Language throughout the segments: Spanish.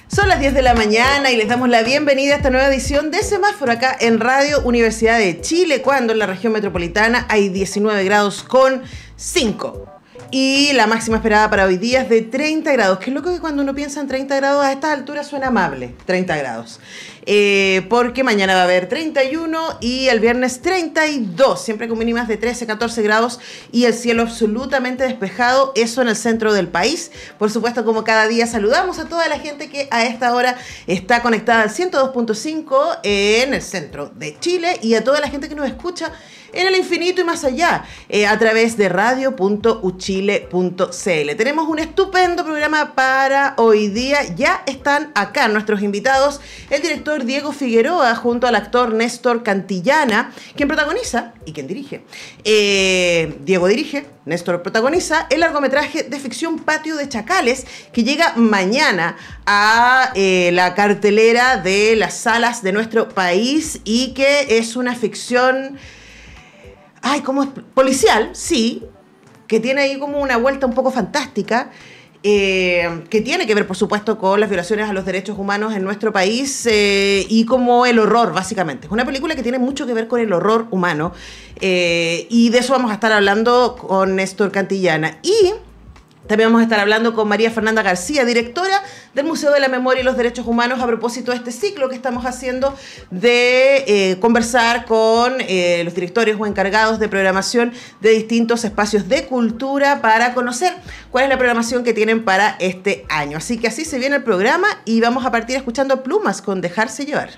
Son las 10 de la mañana y les damos la bienvenida a esta nueva edición de Semáforo acá en Radio Universidad de Chile, cuando en la región metropolitana hay 19 grados con 5. Y la máxima esperada para hoy día es de 30 grados, que es lo que cuando uno piensa en 30 grados a estas alturas suena amable, 30 grados. Porque mañana va a haber 31 y el viernes 32, siempre con mínimas de 13, 14 grados y el cielo absolutamente despejado, eso en el centro del país. Por supuesto, como cada día, saludamos a toda la gente que a esta hora está conectada al 102.5 en el centro de Chile y a toda la gente que nos escucha en el infinito y más allá, a través de radio.uchile.cl. Tenemos un estupendo programa para hoy día. Ya están acá nuestros invitados, el director Diego Figueroa junto al actor Néstor Cantillana, quien protagoniza y quien dirige. Diego dirige, Néstor protagoniza el largometraje de ficción Patio de Chacales, que llega mañana a la cartelera de las salas de nuestro país y que es una ficción... ¿cómo es? Policial, sí, que tiene ahí como una vuelta un poco fantástica, que tiene que ver, por supuesto, con las violaciones a los derechos humanos en nuestro país y como el horror, básicamente. Es una película que tiene mucho que ver con el horror humano y de eso vamos a estar hablando con Néstor Cantillana. Y también vamos a estar hablando con María Fernanda García, directora del Museo de la Memoria y los Derechos Humanos, a propósito de este ciclo que estamos haciendo de conversar con los directores o encargados de programación de distintos espacios de cultura para conocer cuál es la programación que tienen para este año. Así que así se viene el programa y vamos a partir escuchando Plumas con Dejarse Llevar.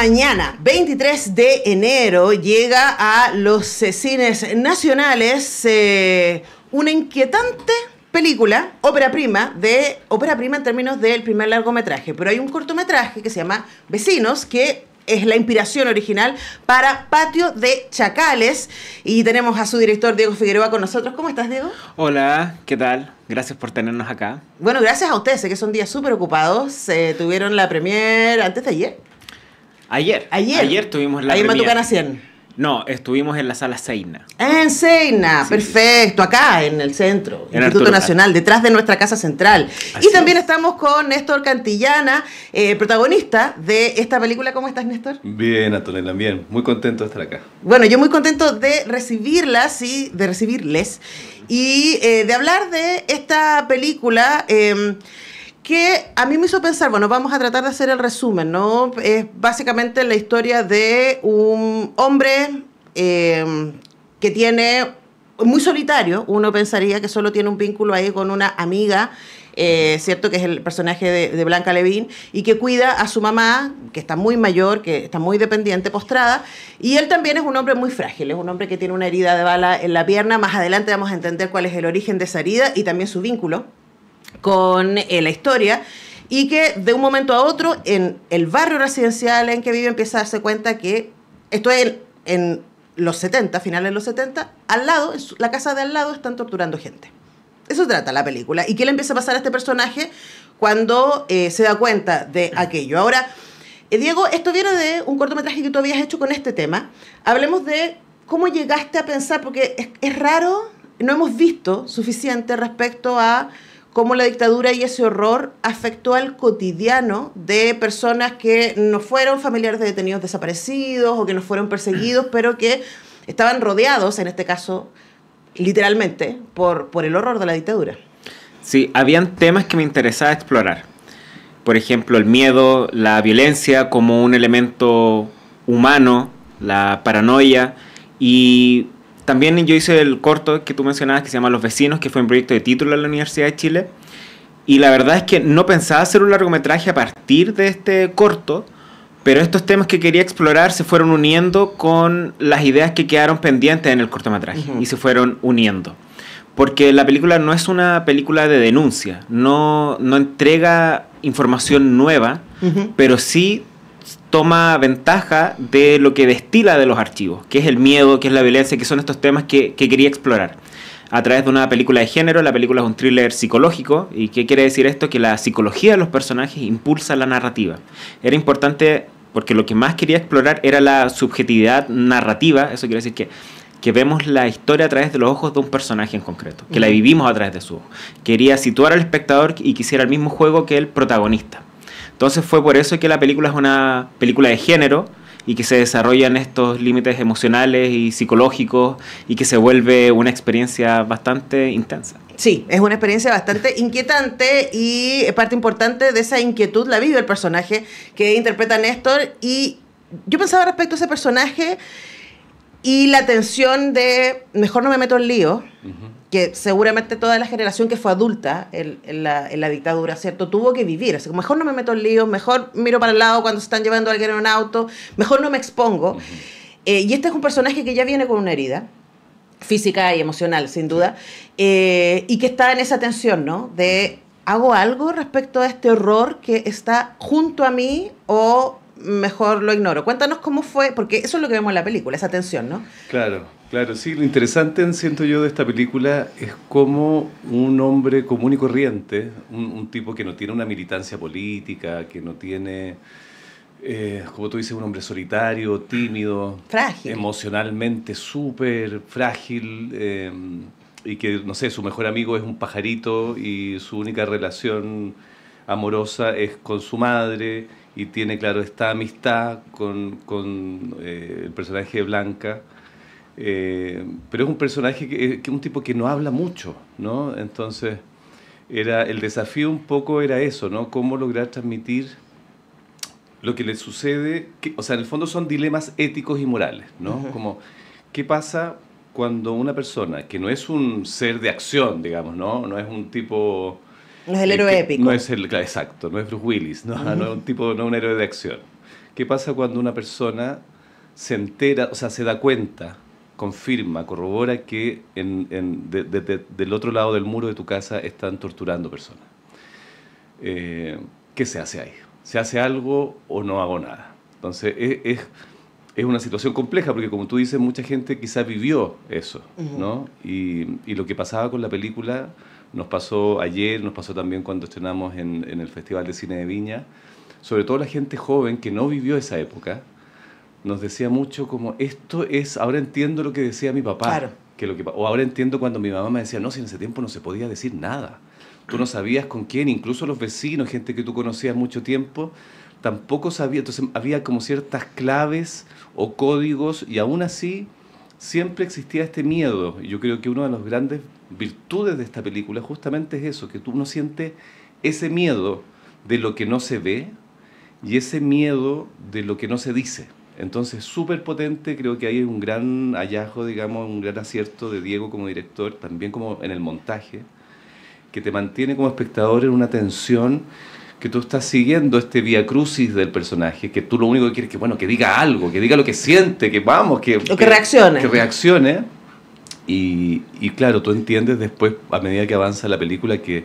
mañana, 23 de enero, llega a los cines nacionales una inquietante película, ópera prima en términos del primer largometraje. Pero hay un cortometraje que se llama Vecinos, que es la inspiración original para Patio de Chacales. Y tenemos a su director, Diego Figueroa, con nosotros. ¿Cómo estás, Diego? Hola, ¿qué tal? Gracias por tenernos acá. Bueno, gracias a ustedes, sé que son días súper ocupados. Tuvieron la premier antes de ayer. Ayer tuvimos la ahí en premier. Matucana 100. No, estuvimos en la sala Seina. En Seina, Sí, perfecto, acá en el centro, En Instituto Arturo Nacional, detrás de nuestra casa central. Así Y también es. estamos con Néstor Cantillana, protagonista de esta película. ¿Cómo estás, Néstor? Bien, Antonella, bien. Muy contento de estar acá. Bueno, yo muy contento de recibirlas y de recibirles y de hablar de esta película que a mí me hizo pensar. Bueno, vamos a tratar de hacer el resumen, ¿no? Es básicamente la historia de un hombre que tiene, muy solitario, uno pensaría que solo tiene un vínculo ahí con una amiga, ¿cierto? Que es el personaje de Blanca Levín, y que cuida a su mamá, que está muy mayor, que está muy dependiente, postrada, y él también es un hombre muy frágil, es un hombre que tiene una herida de bala en la pierna. Más adelante vamos a entender cuál es el origen de esa herida y también su vínculo con la historia, y que de un momento a otro en el barrio residencial en que vive empieza a darse cuenta que esto es en los 70, finales de los 70, al lado, en la casa de al lado están torturando gente. Eso trata la película. ¿Y qué le empieza a pasar a este personaje cuando se da cuenta de aquello? Ahora, Diego, esto viene de un cortometraje que tú habías hecho con este tema. Hablemos de cómo llegaste a pensar, porque es raro, no hemos visto suficiente respecto a cómo la dictadura y ese horror afectó al cotidiano de personas que no fueron familiares de detenidos desaparecidos o que no fueron perseguidos, pero que estaban rodeados, en este caso, literalmente, por el horror de la dictadura. Sí, habían temas que me interesaba explorar. Por ejemplo, el miedo, la violencia como un elemento humano, la paranoia. Y también yo hice el corto que tú mencionabas que se llama Los Vecinos, que fue un proyecto de título en la Universidad de Chile. Y la verdad es que no pensaba hacer un largometraje a partir de este corto, pero estos temas que quería explorar se fueron uniendo con las ideas que quedaron pendientes en el cortometraje. Y se fueron uniendo. Porque la película no es una película de denuncia, no entrega información nueva, pero sí toma ventaja de lo que destila de los archivos, que es el miedo, que es la violencia, que son estos temas que quería explorar. A través de una película de género, la película es un thriller psicológico. ¿Y qué quiere decir esto? Que la psicología de los personajes impulsa la narrativa. Era importante porque lo que más quería explorar era la subjetividad narrativa. Eso quiere decir que vemos la historia a través de los ojos de un personaje en concreto, que la vivimos a través de su ojo. Quería situar al espectador y que hiciera el mismo juego que el protagonista. Entonces fue por eso que la película es una película de género y que se desarrollan estos límites emocionales y psicológicos y que se vuelve una experiencia bastante intensa. Sí, es una experiencia bastante inquietante, y parte importante de esa inquietud la vive el personaje que interpreta Néstor. Y yo pensaba respecto a ese personaje y la tensión de mejor no me meto en lío, que seguramente toda la generación que fue adulta en la dictadura, ¿cierto?, tuvo que vivir. Así que mejor no me meto en lío, mejor miro para el lado cuando se están llevando a alguien en un auto, mejor no me expongo. Y este es un personaje que ya viene con una herida física y emocional, sin duda, y que está en esa tensión, ¿no? De, ¿hago algo respecto a este horror que está junto a mí o mejor lo ignoro? Cuéntanos cómo fue, porque eso es lo que vemos en la película, esa tensión, ¿no? Claro, sí. Lo interesante, siento yo, de esta película es cómo un hombre común y corriente, un tipo que no tiene una militancia política, que no tiene, como tú dices, un hombre solitario, tímido, frágil, emocionalmente súper frágil, y que, no sé, su mejor amigo es un pajarito y su única relación amorosa es con su madre, y tiene, claro, esta amistad con el personaje de Blanca, pero es un personaje que es un tipo que no habla mucho, ¿no? Entonces, el desafío un poco era eso, ¿no? Cómo lograr transmitir lo que le sucede, o sea, en el fondo son dilemas éticos y morales, ¿no? Como, ¿qué pasa cuando una persona que no es un ser de acción, digamos, no es un tipo... No es el héroe épico. No es exacto, no es Bruce Willis, no es un tipo, no es un héroe de acción. ¿Qué pasa cuando una persona se entera, o sea, se da cuenta, confirma, corrobora que del otro lado del muro de tu casa están torturando personas? ¿Qué se hace ahí? ¿Se hace algo o no hago nada? Entonces, es una situación compleja porque, como tú dices, mucha gente quizás vivió eso, ¿no? Y lo que pasaba con la película nos pasó ayer, nos pasó también cuando estrenamos en el Festival de Cine de Viña. Sobre todo la gente joven que no vivió esa época, nos decía mucho como, esto es, ahora entiendo lo que decía mi papá. Claro. O ahora entiendo cuando mi mamá me decía, no, si en ese tiempo no se podía decir nada. Tú no sabías con quién, incluso los vecinos, gente que tú conocías mucho tiempo, tampoco sabía. Entonces había como ciertas claves o códigos y aún así siempre existía este miedo. Y yo creo que una de las grandes virtudes de esta película justamente es eso, que tú no sientes ese miedo de lo que no se ve y ese miedo de lo que no se dice. Entonces, súper potente, creo que hay un gran hallazgo, digamos, un gran acierto de Diego como director, también como en el montaje, que te mantiene como espectador en una tensión, que tú estás siguiendo este vía crucis del personaje, que tú lo único que quieres es que, bueno, que diga algo, que diga lo que siente, que vamos, que reaccione. Que reaccione. Y claro, tú entiendes después, a medida que avanza la película, que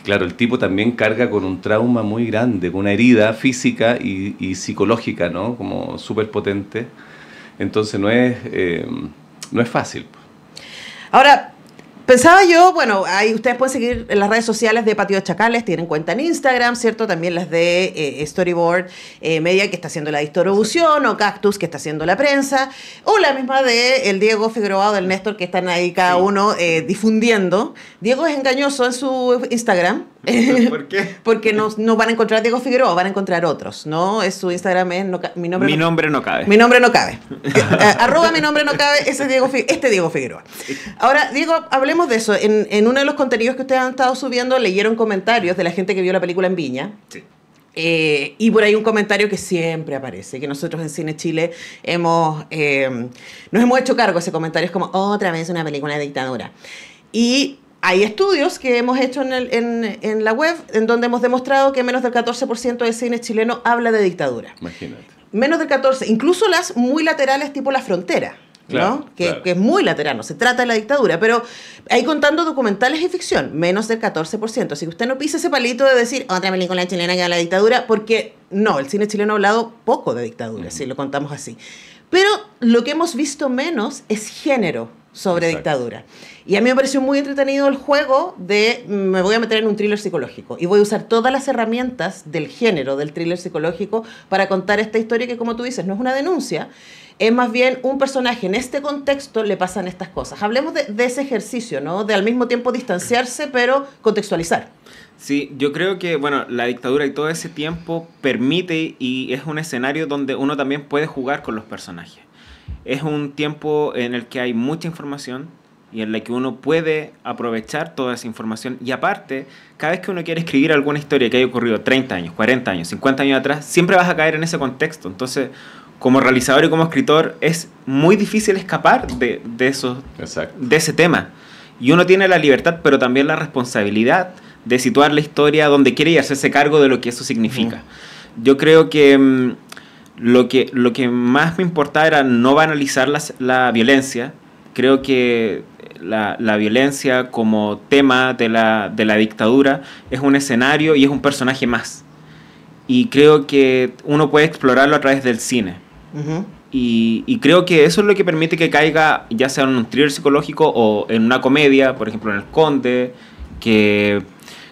claro, el tipo también carga con un trauma muy grande, con una herida física y psicológica, ¿no? Como súper potente. Entonces no es fácil. Ahora, pensaba yo, bueno, ahí ustedes pueden seguir en las redes sociales de Patio de Chacales, tienen cuenta en Instagram, ¿cierto? También las de Storyboard Media, que está haciendo la distribución, o Cactus, que está haciendo la prensa, o la misma de el Diego Figueroa o del Néstor, que están ahí cada uno difundiendo. Diego es engañoso en su Instagram. ¿Por qué? Porque no van a encontrar Diego Figueroa, van a encontrar otros, ¿no? Su Instagram es mi nombre no cabe. Mi nombre no cabe. @ mi nombre no cabe, Diego Figueroa. Sí. Ahora, Diego, hablemos de eso. En uno de los contenidos que ustedes han estado subiendo, leyeron comentarios de la gente que vio la película en Viña. Sí. Y por ahí un comentario que siempre aparece, que nosotros en Cine Chile nos hemos hecho cargo de ese comentario. Es como, otra vez una película de dictadura. Y hay estudios que hemos hecho en la web en donde hemos demostrado que menos del 14% del cine chileno habla de dictadura. Imagínate. Menos del 14%, incluso las muy laterales tipo La Frontera, claro, ¿no? claro. Que es muy lateral, no se trata de la dictadura, pero ahí contando documentales y ficción, menos del 14%. Así que usted no pise ese palito de decir otra película chilena que habla de dictadura, porque no, el cine chileno ha hablado poco de dictadura, si lo contamos así. Pero lo que hemos visto menos es género sobre dictadura. Y a mí me pareció muy entretenido el juego de me voy a meter en un thriller psicológico y voy a usar todas las herramientas del género del thriller psicológico para contar esta historia que, como tú dices, no es una denuncia, es más bien un personaje en este contexto le pasan estas cosas. Hablemos de ese ejercicio, ¿no? De al mismo tiempo distanciarse, pero contextualizar. Sí, yo creo que, bueno, la dictadura y todo ese tiempo permite y es un escenario donde uno también puede jugar con los personajes. Es un tiempo en el que hay mucha información y en la que uno puede aprovechar toda esa información. Y aparte, cada vez que uno quiere escribir alguna historia que haya ocurrido 30 años, 40 años, 50 años atrás, siempre vas a caer en ese contexto. Entonces, como realizador y como escritor, es muy difícil escapar de ese tema. Y uno tiene la libertad, pero también la responsabilidad de situar la historia donde quiere y hacerse cargo de lo que eso significa. Yo creo que lo que más me importaba era no banalizar la violencia. Creo que la violencia como tema de la dictadura es un escenario y es un personaje más. Y creo que uno puede explorarlo a través del cine. Y creo que eso es lo que permite que caiga, ya sea en un thriller psicológico o en una comedia, por ejemplo en El Conde, que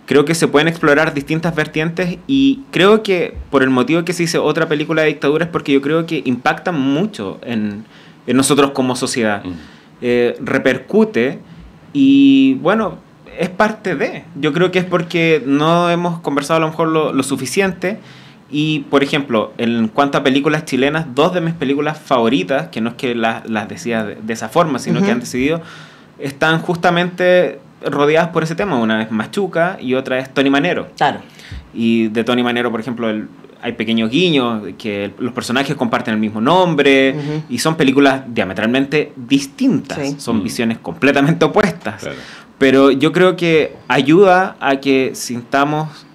creo que se pueden explorar distintas vertientes. Y creo que por el motivo que se dice otra película de dictadura es porque yo creo que impactan mucho en nosotros como sociedad. Repercute y bueno, es parte de. Yo creo que es porque no hemos conversado a lo mejor lo suficiente. Y por ejemplo, en cuanto a películas chilenas, 2 de mis películas favoritas, que no es que las decía de esa forma, sino que han decidido, están justamente rodeadas por ese tema. Una es Machuca y otra es Tony Manero. Claro. Y de Tony Manero, por ejemplo, hay pequeños guiños, que los personajes comparten el mismo nombre, y son películas diametralmente distintas, son visiones completamente opuestas. Claro. Pero yo creo que ayuda a que sintamos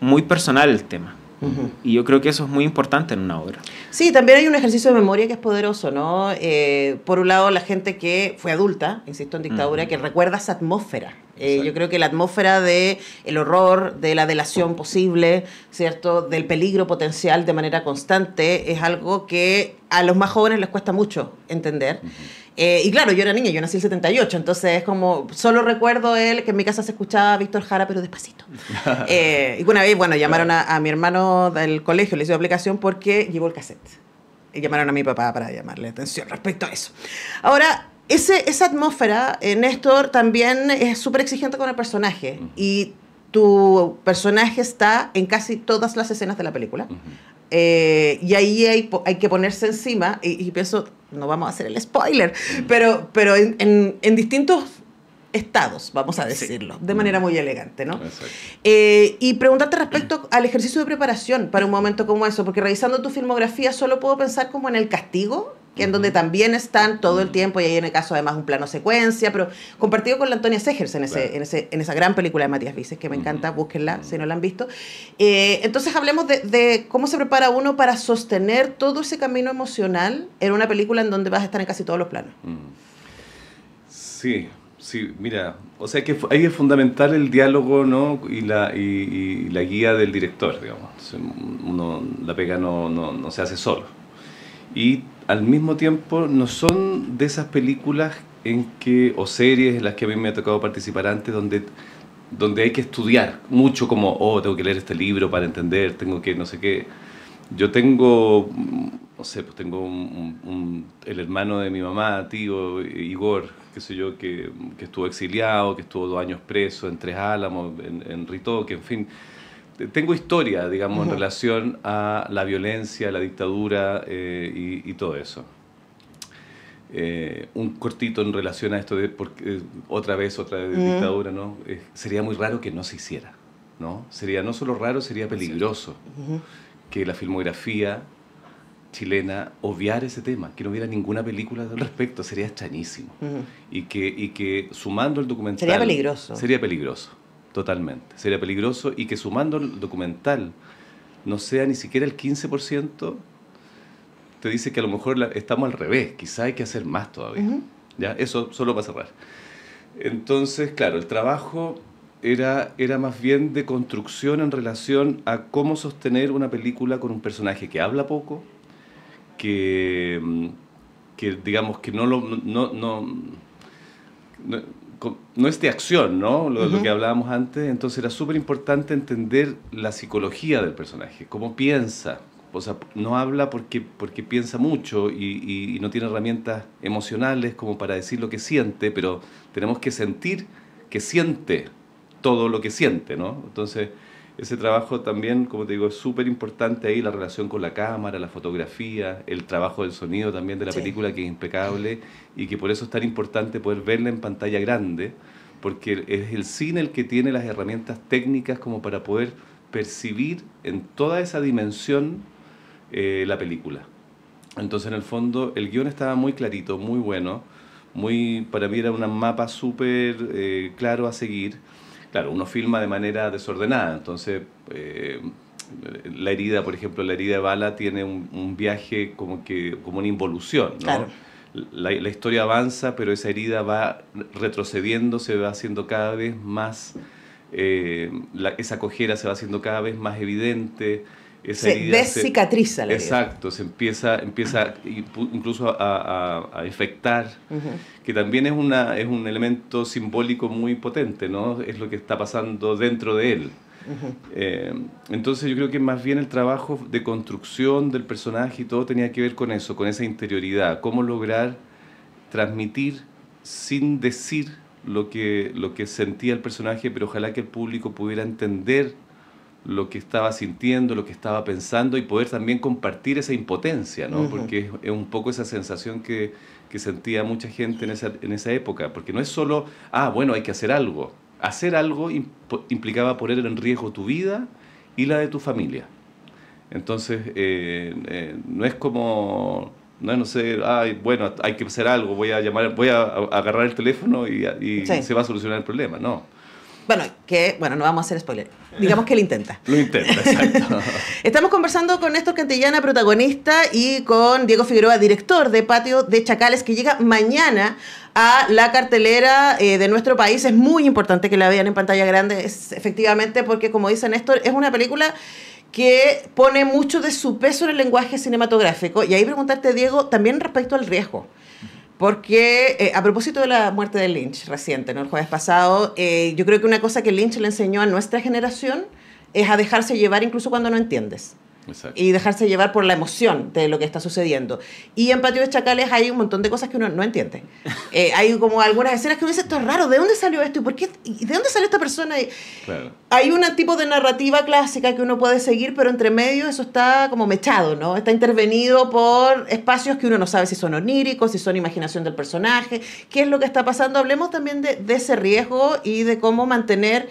muy personal el tema. Y yo creo que eso es muy importante en una obra. Sí, también hay un ejercicio de memoria que es poderoso, ¿no? Por un lado, la gente que fue adulta, insisto, en dictadura, que recuerda esa atmósfera. Yo creo que la atmósfera de el horror, de la delación posible, ¿cierto? Del peligro potencial de manera constante, es algo que a los más jóvenes les cuesta mucho entender. Y claro, yo era niña, yo nací en el 78, entonces es como, solo recuerdo que en mi casa se escuchaba Víctor Jara, pero despacito. Y una vez, bueno, llamaron a mi hermano del colegio, le hizo aplicación porque llevó el cassette. Y llamaron a mi papá para llamarle atención respecto a eso. Ahora, esa atmósfera, Néstor, también es súper exigente con el personaje. Y tu personaje está en casi todas las escenas de la película. Y ahí hay que ponerse encima, y pienso, no vamos a hacer el spoiler, pero en distintos estados, vamos a decirlo, de manera muy elegante, ¿no? Y preguntarte respecto al ejercicio de preparación para un momento como eso, porque revisando tu filmografía solo puedo pensar como en El Castigo, que en donde también están todo el tiempo, y ahí en el caso además un plano secuencia, pero compartido con la Antonia Segers en esa gran película de Matías Vices, que me encanta, búsquenla si no la han visto. Entonces hablemos de cómo se prepara uno para sostener todo ese camino emocional en una película en donde vas a estar en casi todos los planos. Sí, mira, o sea que ahí es fundamental el diálogo, ¿no? y la guía del director, digamos. La pega no se hace solo. Y al mismo tiempo no son de esas películas o series en las que a mí me ha tocado participar antes, donde hay que estudiar mucho, como, tengo que leer este libro para entender, tengo que no sé qué. Yo tengo, no sé, pues tengo el hermano de mi mamá, tío, Igor, qué sé yo, que estuvo exiliado, que estuvo 2 años preso en Tres Álamos, en Ritoque, en fin. Tengo historia, digamos, en relación a la violencia, la dictadura y todo eso. Un cortito en relación a esto de otra vez dictadura, ¿no? Sería muy raro que no se hiciera, ¿no? Sería no solo raro, sería peligroso que la filmografía chilena obviara ese tema, que no hubiera ninguna película al respecto, sería extrañísimo. Y que sumando el documental... Sería peligroso. Sería peligroso. Totalmente. Sería peligroso, y que sumando el documental no sea ni siquiera el 15%, te dice que a lo mejor estamos al revés, quizá hay que hacer más todavía. ¿Ya? Eso solo para cerrar. Entonces, claro, el trabajo era más bien de construcción en relación a cómo sostener una película con un personaje que habla poco, que digamos que no es de acción, ¿no? Lo que hablábamos antes. Entonces era súper importante entender la psicología del personaje, cómo piensa. O sea, no habla porque piensa mucho y no tiene herramientas emocionales como para decir lo que siente, pero tenemos que sentir que siente todo lo que siente, ¿no? Entonces, ese trabajo también, como te digo, es súper importante ahí, la relación con la cámara, la fotografía, el trabajo del sonido también de la película, que es impecable, y que por eso es tan importante poder verla en pantalla grande, porque es el cine el que tiene las herramientas técnicas como para poder percibir en toda esa dimensión la película. Entonces, en el fondo, el guión estaba muy clarito, muy bueno, para mí era un mapa súper claro a seguir. Claro, uno filma de manera desordenada, entonces la herida, por ejemplo, la herida de bala tiene un viaje como una involución, ¿no? Claro. La historia avanza, pero esa herida va retrocediendo, se va haciendo cada vez más, esa cojera se va haciendo cada vez más evidente. Se descicatriza la herida. Exacto, se empieza incluso a infectar, que también es un elemento simbólico muy potente, ¿no? Es lo que está pasando dentro de él. Entonces yo creo que más bien el trabajo de construcción del personaje y todo tenía que ver con eso, con esa interioridad, cómo lograr transmitir sin decir lo que sentía el personaje, pero ojalá que el público pudiera entender lo que estaba sintiendo, lo que estaba pensando, y poder también compartir esa impotencia, ¿no? Porque es un poco esa sensación que sentía mucha gente en esa época, porque no es solo, bueno, hay que hacer algo. Hacer algo implicaba poner en riesgo tu vida y la de tu familia. Entonces, no es como, no sé, bueno, hay que hacer algo, voy a agarrar el teléfono y se va a solucionar el problema, no. Bueno, no vamos a hacer spoiler. Digamos que lo intenta. Lo intenta, exacto. Estamos conversando con Néstor Cantillana, protagonista, y con Diego Figueroa, director de Patio de Chacales, que llega mañana a la cartelera de nuestro país. Es muy importante que la vean en pantalla grande, efectivamente, porque como dice Néstor, es una película que pone mucho de su peso en el lenguaje cinematográfico. Y ahí preguntarte, Diego, también respecto al riesgo. Porque a propósito de la muerte de Lynch reciente, ¿no? El jueves pasado, yo creo que una cosa que Lynch le enseñó a nuestra generación es a dejarse llevar incluso cuando no entiendes. Exacto. Y dejarse llevar por la emoción de lo que está sucediendo. Y en Patio de Chacales hay un montón de cosas que uno no entiende. Hay como algunas escenas que uno dice, esto es raro, ¿de dónde salió esto? ¿Y por qué? ¿Y de dónde salió esta persona? Y claro. Hay un tipo de narrativa clásica que uno puede seguir, pero entre medio eso está como mechado, ¿no? Está intervenido por espacios que uno no sabe si son oníricos, si son imaginación del personaje, qué es lo que está pasando. Hablemos también de ese riesgo y de cómo mantener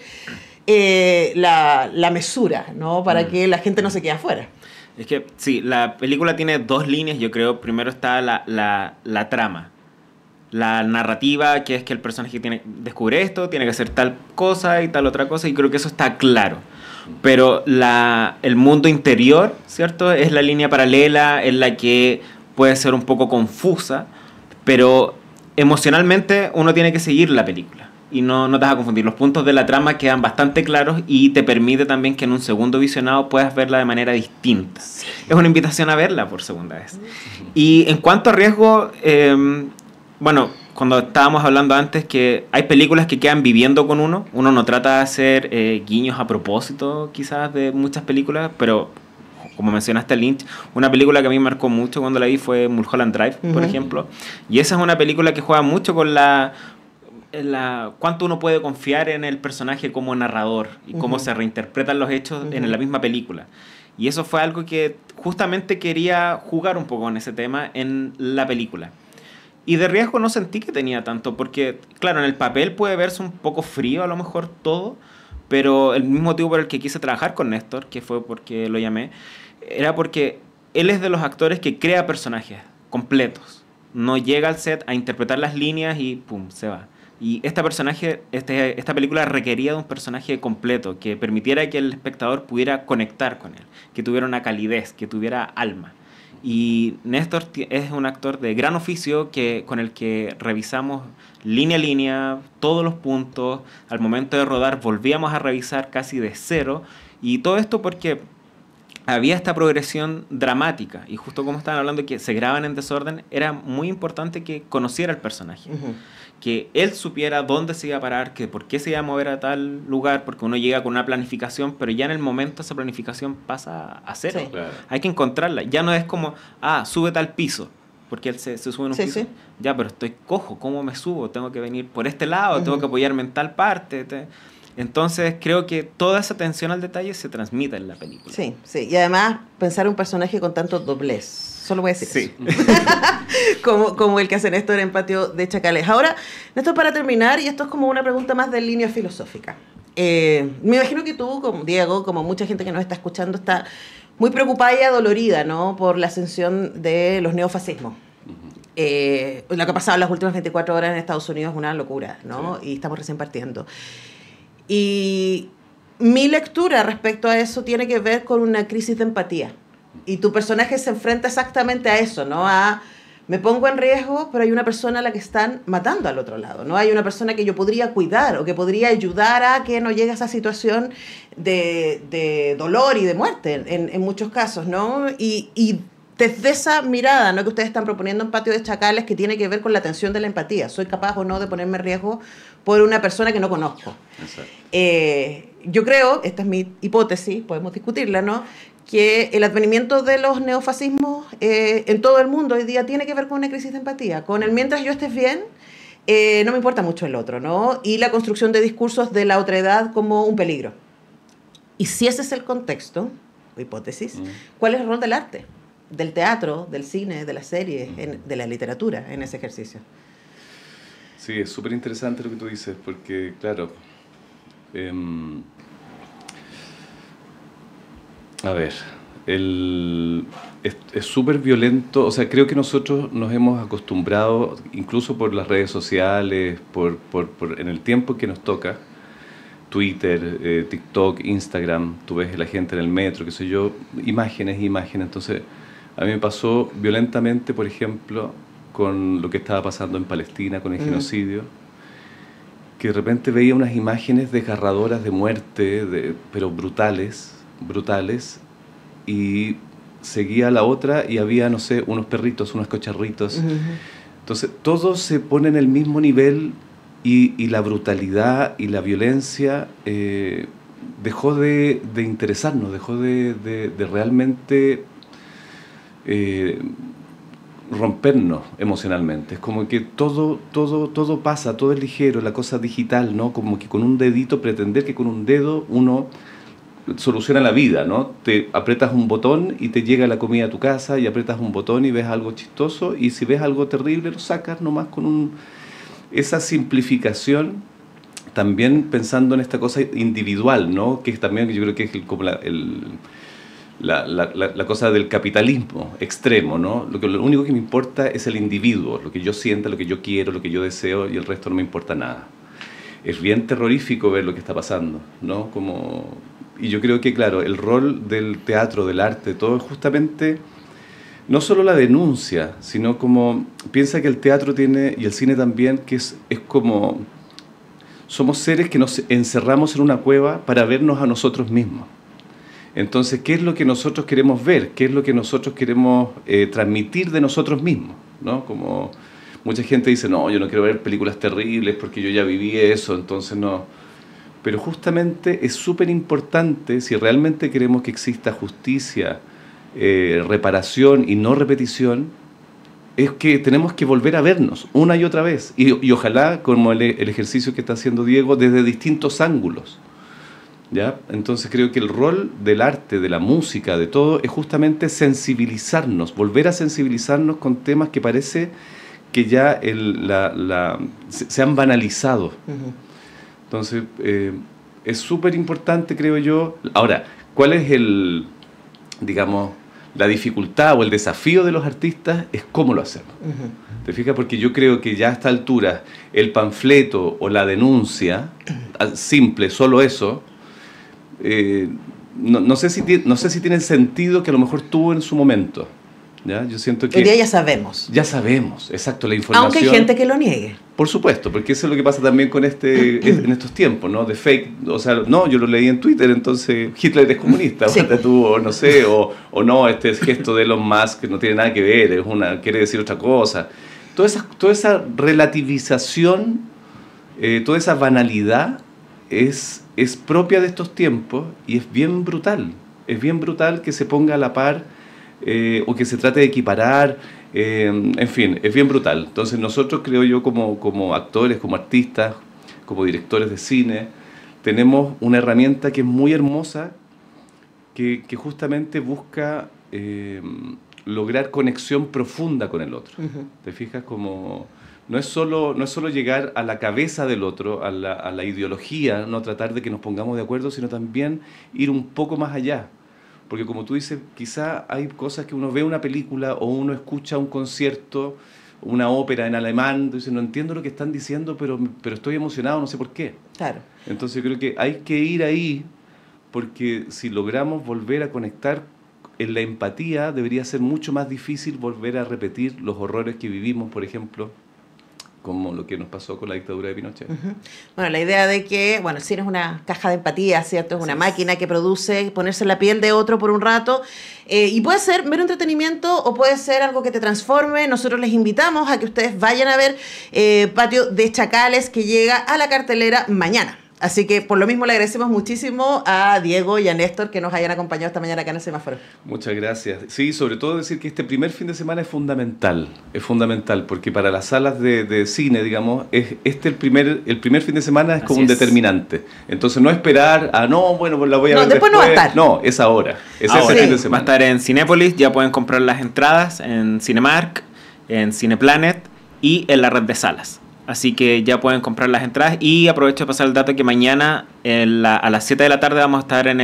la mesura, ¿no? Para que la gente no se quede afuera. Es que sí, la película tiene dos líneas, yo creo. Primero está la trama, la narrativa, que es que el personaje descubre esto, tiene que hacer tal cosa y tal otra cosa, y creo que eso está claro. Pero el mundo interior, ¿cierto? Es la línea paralela, en la que puede ser un poco confusa, pero emocionalmente uno tiene que seguir la película. Y no te vas a confundir. Los puntos de la trama quedan bastante claros y te permite también que en un segundo visionado puedas verla de manera distinta. Sí. Es una invitación a verla por segunda vez. Y en cuanto a riesgo, bueno, cuando estábamos hablando antes que hay películas que quedan viviendo con uno no trata de hacer guiños a propósito quizás de muchas películas, pero como mencionaste Lynch, una película que a mí me marcó mucho cuando la vi fue Mulholland Drive, por ejemplo. Y esa es una película que juega mucho con cuánto uno puede confiar en el personaje como narrador y cómo se reinterpretan los hechos en la misma película. Y eso fue algo que justamente quería jugar un poco con ese tema en la película. Y de riesgo no sentí que tenía tanto, porque, claro, en el papel puede verse un poco frío a lo mejor todo, pero el mismo motivo por el que quise trabajar con Néstor, que fue porque lo llamé, era porque él es de los actores que crea personajes completos. No llega al set a interpretar las líneas y pum, se va. Y esta película requería de un personaje completo, que permitiera que el espectador pudiera conectar con él, que tuviera una calidez, que tuviera alma. Y Néstor es un actor de gran oficio con el que revisamos línea a línea, todos los puntos. Al momento de rodar volvíamos a revisar casi de cero. Y todo esto porque había esta progresión dramática. Y justo como estaban hablando que se graban en desorden, era muy importante que conociera el personaje. Que él supiera dónde se iba a parar, que por qué se iba a mover a tal lugar, porque uno llega con una planificación, pero ya en el momento esa planificación pasa a cero. Sí. Claro. Hay que encontrarla. Ya no es como, súbete al piso, porque él se sube en un piso. Sí. Ya, pero estoy cojo, ¿cómo me subo? Tengo que venir por este lado, tengo que apoyarme en tal parte. Entonces creo que toda esa atención al detalle se transmite en la película. Sí, sí. Y además pensar un personaje con tanto doblez. Solo voy a decir sí. eso. como el que hace Néstor en Patio de Chacales. Ahora, Néstor, para terminar, y esto es como una pregunta más de línea filosófica. Me imagino que tú, como Diego, como mucha gente que nos está escuchando, está muy preocupada y adolorida, ¿no?, por la ascensión de los neofascismos. Lo que ha pasado en las últimas 24 horas en Estados Unidos es una locura, ¿no? Sí. Y estamos recién partiendo. Y mi lectura respecto a eso tiene que ver con una crisis de empatía. Y tu personaje se enfrenta exactamente a eso, ¿no? Me pongo en riesgo, pero hay una persona a la que están matando al otro lado, ¿no? Hay una persona que yo podría cuidar o que podría ayudar a que no llegue a esa situación de dolor y de muerte en muchos casos, ¿no? Y desde esa mirada, ¿no?, que ustedes están proponiendo en Patio de Chacales, que tiene que ver con la tensión de la empatía. ¿Soy capaz o no de ponerme en riesgo por una persona que no conozco? Yo creo, esta es mi hipótesis, podemos discutirla, ¿no?, que el advenimiento de los neofascismos en todo el mundo hoy día tiene que ver con una crisis de empatía. Con el mientras yo estés bien, no me importa mucho el otro, ¿no? Y la construcción de discursos de la otredad como un peligro. Y si ese es el contexto, o hipótesis, ¿cuál es el rol del arte? Del teatro, del cine, de la serie, de la literatura en ese ejercicio. Sí, es súper interesante lo que tú dices, porque, claro, a ver, es súper violento. O sea, creo que nosotros nos hemos acostumbrado, incluso por las redes sociales, en el tiempo que nos toca, Twitter, TikTok, Instagram, tú ves a la gente en el metro, qué sé yo, imágenes, imágenes. Entonces, a mí me pasó violentamente, por ejemplo, con lo que estaba pasando en Palestina, con el genocidio, que de repente veía unas imágenes desgarradoras de muerte, pero brutales, brutales, y seguía la otra y había, no sé, unos perritos, unos cocharritos. Entonces, todo se pone en el mismo nivel y la brutalidad y la violencia dejó de interesarnos, dejó de realmente rompernos emocionalmente. Es como que todo pasa, todo es ligero, la cosa digital, ¿no? Como que con un dedito, pretender que con un dedo uno soluciona la vida, ¿no? Te aprietas un botón y te llega la comida a tu casa, y aprietas un botón y ves algo chistoso, y si ves algo terrible lo sacas nomás con un... Esa simplificación, también pensando en esta cosa individual, ¿no? Que es también, yo creo que es como la cosa del capitalismo extremo, ¿no? Lo único que me importa es el individuo, lo que yo sienta, lo que yo quiero, lo que yo deseo, y el resto no me importa nada. Es bien terrorífico ver lo que está pasando, ¿no? Y yo creo que, claro, el rol del teatro, del arte, todo es justamente no solo la denuncia, sino como piensa que el teatro tiene, y el cine también, que es como somos seres que nos encerramos en una cueva para vernos a nosotros mismos. Entonces, ¿qué es lo que nosotros queremos ver? ¿Qué es lo que nosotros queremos transmitir de nosotros mismos? ¿No? Como mucha gente dice, no, yo no quiero ver películas terribles porque yo ya viví eso, entonces no. Pero justamente es súper importante, si realmente queremos que exista justicia, reparación y no repetición, es que tenemos que volver a vernos una y otra vez. Y ojalá, como el ejercicio que está haciendo Diego, desde distintos ángulos. ¿Ya? Entonces creo que el rol del arte, de la música, de todo, es justamente sensibilizarnos, volver a sensibilizarnos con temas que parece que ya se han banalizado. Entonces, es súper importante, creo yo. Ahora, ¿cuál es digamos, la dificultad o el desafío de los artistas? Es cómo lo hacemos. ¿Te fijas? Porque yo creo que ya a esta altura el panfleto o la denuncia, simple, solo eso, no sé si tiene el sentido que a lo mejor tuvo en su momento. ¿Ya? Yo siento que hoy día ya sabemos. Ya sabemos, exacto, la información. Aunque hay gente que lo niegue. Por supuesto, porque eso es lo que pasa también con en estos tiempos, ¿no? De fake, o sea, no, yo lo leí en Twitter, entonces Hitler es comunista, sí. O no sé, o no, este gesto de Elon Musk que no tiene nada que ver, quiere decir otra cosa. Toda esa relativización, toda esa banalidad es propia de estos tiempos y es bien brutal. Es bien brutal que se ponga a la par o que se trate de equiparar, en fin, es bien brutal. Entonces nosotros, creo yo, como actores, como artistas, como directores de cine, tenemos una herramienta que es muy hermosa, que justamente busca lograr conexión profunda con el otro. ¿Te fijas? Como no es solo llegar a la cabeza del otro, a la ideología, no tratar de que nos pongamos de acuerdo, sino también ir un poco más allá. Porque como tú dices, quizá hay cosas que uno ve una película o uno escucha un concierto, una ópera en alemán, dice, no entiendo lo que están diciendo, pero estoy emocionado, no sé por qué. Claro. Entonces yo creo que hay que ir ahí, porque si logramos volver a conectar en la empatía, debería ser mucho más difícil volver a repetir los horrores que vivimos, por ejemplo, como lo que nos pasó con la dictadura de Pinochet. Bueno, la idea de que, bueno, el cine es una caja de empatía, ¿cierto? Es una máquina que produce ponerse en la piel de otro por un rato, y puede ser mero entretenimiento o puede ser algo que te transforme. Nosotros les invitamos a que ustedes vayan a ver Patio de Chacales, que llega a la cartelera mañana. Así que por lo mismo le agradecemos muchísimo a Diego y a Néstor que nos hayan acompañado esta mañana acá en el Semáforo. Muchas gracias. Sí, sobre todo decir que este primer fin de semana es fundamental porque para las salas de cine, digamos, el primer fin de semana es como un determinante. Entonces no esperar pues la voy a ver después. No va a estar. No, es ahora. Es ese fin de semana. Va a estar en Cinépolis, ya pueden comprar las entradas en Cinemark, en Cineplanet y en la red de salas. Así que ya pueden comprar las entradas. Y aprovecho de pasar el dato que mañana a las 7 de la tarde vamos a estar en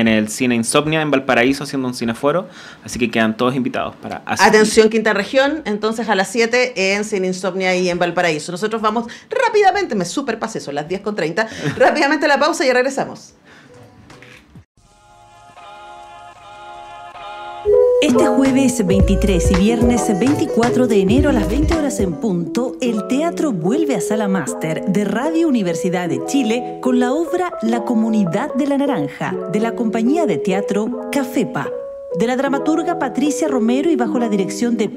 el Cine Insomnia en Valparaíso haciendo un cineforo. Así que quedan todos invitados para asistir. Atención, Quinta Región, entonces a las 7 en Cine Insomnia y en Valparaíso. Nosotros vamos rápidamente, me superpasé, son las 10:30, rápidamente a la pausa y ya regresamos. Este jueves 23 y viernes 24 de enero a las 20 horas en punto, el teatro vuelve a Sala Máster de Radio Universidad de Chile con la obra La Comunidad de la Naranja, de la compañía de teatro Cafepa, de la dramaturga Patricia Romero y bajo la dirección de